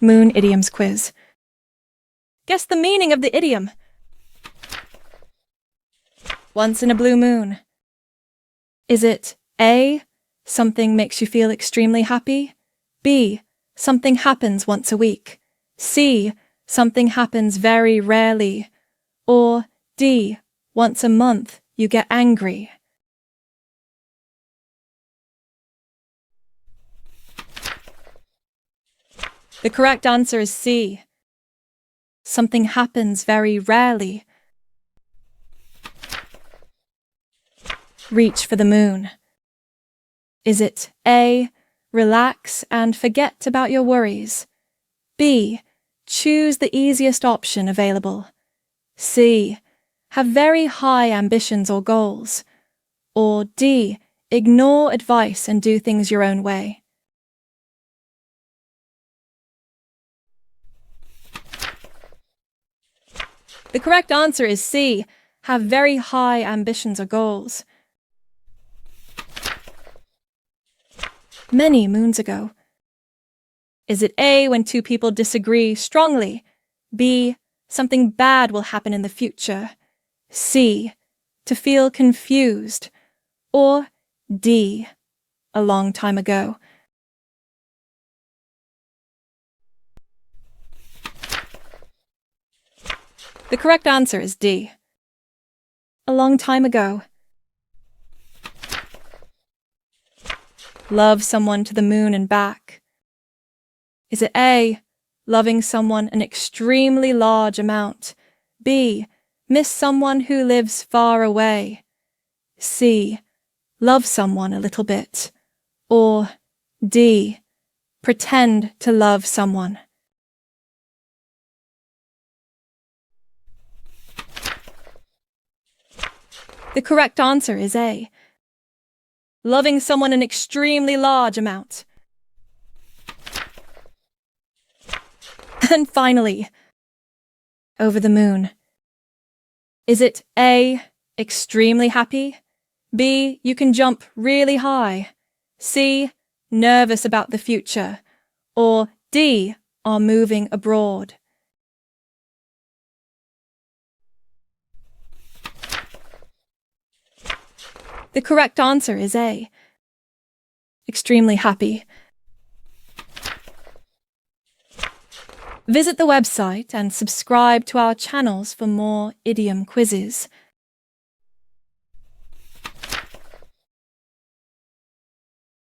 Moon Idioms Quiz. Guess the meaning of the idiom. Once in a blue moon. Is it A, something makes you feel extremely happy? B, something happens once a week? C, something happens very rarely? Or D, once a month you get angry? The correct answer is C. Something happens very rarely. Reach for the moon. Is it A, relax and forget about your worries? B, choose the easiest option available? C, have very high ambitions or goals? Or D, ignore advice and do things your own way? The correct answer is C, have very high ambitions or goals. Many moons ago. Is it A, when two people disagree strongly? B, something bad will happen in the future? C, to feel confused? Or D, a long time ago? The correct answer is D, a long time ago. Love someone to the moon and back. Is it A, loving someone an extremely large amount? B, miss someone who lives far away? C, love someone a little bit? Or D, pretend to love someone? The correct answer is A, loving someone an extremely large amount. And finally, over the moon. Is it A, extremely happy? B, you can jump really high? C, nervous about the future? Or D, are moving abroad? The correct answer is A, extremely happy. Visit the website and subscribe to our channels for more idiom quizzes.